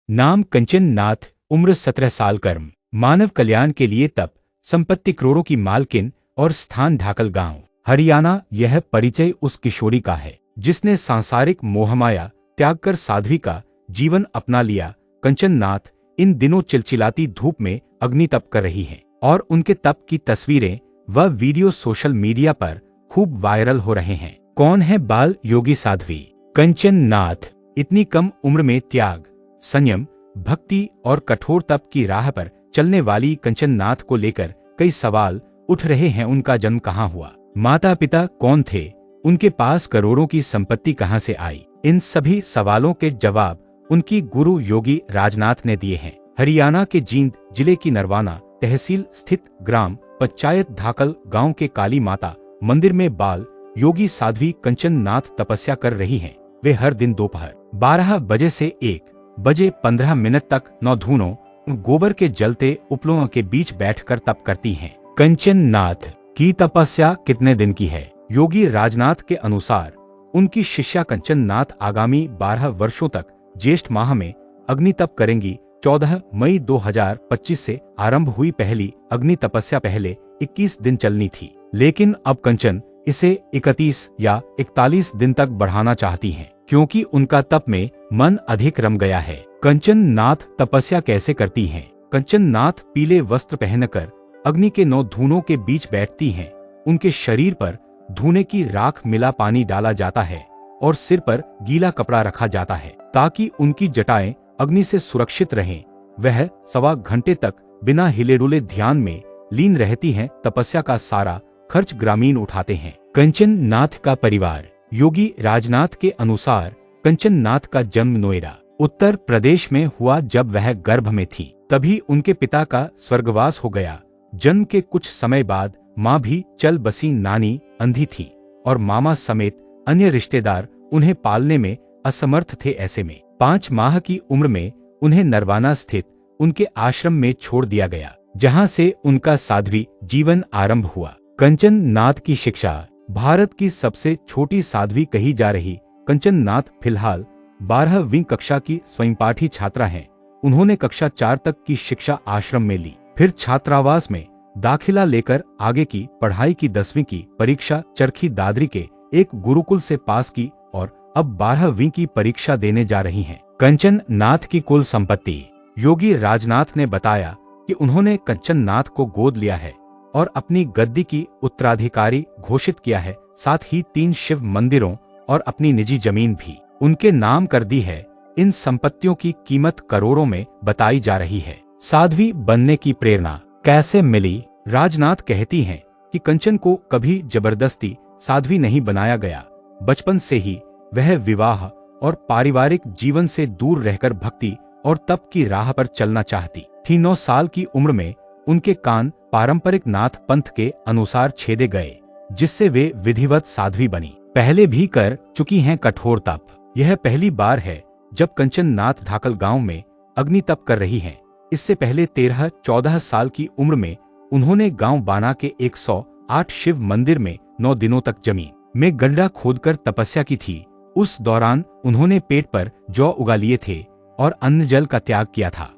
नाम कंचन नाथ, उम्र 17 साल, कर्म मानव कल्याण के लिए तप, संपत्ति करोड़ों की मालकिन और स्थान ढाकल गांव, हरियाणा। यह परिचय उस किशोरी का है जिसने सांसारिक मोहमाया त्याग कर साध्वी का जीवन अपना लिया। कंचन नाथ इन दिनों चिलचिलाती धूप में अग्नि तप कर रही हैं और उनके तप की तस्वीरें व वीडियो सोशल मीडिया पर खूब वायरल हो रहे हैं। कौन है बाल योगी साध्वी कंचन नाथ? इतनी कम उम्र में त्याग, संयम, भक्ति और कठोर तप की राह पर चलने वाली कंचन नाथ को लेकर कई सवाल उठ रहे हैं। उनका जन्म कहाँ हुआ? माता पिता कौन थे? उनके पास करोड़ों की संपत्ति कहाँ से आई? इन सभी सवालों के जवाब उनकी गुरु योगी राजनाथ ने दिए हैं। हरियाणा के जींद जिले की नरवाना तहसील स्थित ग्राम पंचायत धाकल गांव के काली माता मंदिर में बाल योगी साध्वी कंचन नाथ तपस्या कर रही हैं। वे हर दिन दोपहर 12 बजे से 1 बजे 15 मिनट तक 9 धूनों गोबर के जलते उपलों के बीच बैठकर तप करती हैं। कंचन नाथ की तपस्या कितने दिन की है? योगी राजनाथ के अनुसार उनकी शिष्या कंचन नाथ आगामी 12 वर्षों तक ज्येष्ठ माह में अग्नि तप करेंगी। 14 मई 2025 से आरंभ हुई पहली अग्नि तपस्या पहले 21 दिन चलनी थी, लेकिन अब कंचन इसे 31 या 41 दिन तक बढ़ाना चाहती हैं, क्योंकि उनका तप में मन अधिक रम गया है। कंचन नाथ तपस्या कैसे करती हैं? कंचन नाथ पीले वस्त्र पहनकर अग्नि के 9 धूनों के बीच बैठती हैं। उनके शरीर पर धूने की राख मिला पानी डाला जाता है और सिर पर गीला कपड़ा रखा जाता है ताकि उनकी जटाएं अग्नि से सुरक्षित रहें। वह 1.25 घंटे तक बिना हिले डुले ध्यान में लीन रहती हैं। तपस्या का सारा खर्च ग्रामीण उठाते हैं। कंचन नाथ का परिवार। योगी राजनाथ के अनुसार कंचन नाथ का जन्म नोएडा, उत्तर प्रदेश में हुआ। जब वह गर्भ में थी तभी उनके पिता का स्वर्गवास हो गया। जन्म के कुछ समय बाद माँ भी चल बसी। नानी अंधी थी और मामा समेत अन्य रिश्तेदार उन्हें पालने में असमर्थ थे। ऐसे में 5 माह की उम्र में उन्हें नरवाना स्थित उनके आश्रम में छोड़ दिया गया, जहां से उनका साध्वी जीवन आरंभ हुआ। कंचन नाथ की शिक्षा। भारत की सबसे छोटी साध्वी कही जा रही कंचन नाथ फिलहाल 12वीं कक्षा की स्वयंपाठी छात्रा हैं। उन्होंने कक्षा 4 तक की शिक्षा आश्रम में ली, फिर छात्रावास में दाखिला लेकर आगे की पढ़ाई की 10वीं की परीक्षा चरखी दादरी के एक गुरुकुल से पास की और अब 12वीं की परीक्षा देने जा रही हैं। कंचन नाथ की कुल संपत्ति। योगी राजनाथ ने बताया कि उन्होंने कंचन नाथ को गोद लिया है और अपनी गद्दी की उत्तराधिकारी घोषित किया है। साथ ही 3 शिव मंदिरों और अपनी निजी जमीन भी उनके नाम कर दी है। इन संपत्तियों की कीमत करोड़ों में बताई जा रही है। साध्वी बनने की प्रेरणा कैसे मिली? राजनाथ कहती हैं कि कंचन को कभी जबरदस्ती साध्वी नहीं बनाया गया। बचपन से ही वह विवाह और पारिवारिक जीवन से दूर रहकर भक्ति और तप की राह पर चलना चाहती थी। 9 साल की उम्र में उनके कान पारंपरिक नाथ पंथ के अनुसार छेदे गए, जिससे वे विधिवत साध्वी बनी। पहले भी कर चुकी हैं कठोर तप। यह पहली बार है जब कंचन नाथ धाकल गांव में अग्नि तप कर रही हैं। इससे पहले 13-14 साल की उम्र में उन्होंने गांव बाना के 108 शिव मंदिर में 9 दिनों तक जमीन में गड्ढा खोदकर तपस्या की थी। उस दौरान उन्होंने पेट पर जौ उगा लिए थे और अन्न जल का त्याग किया था।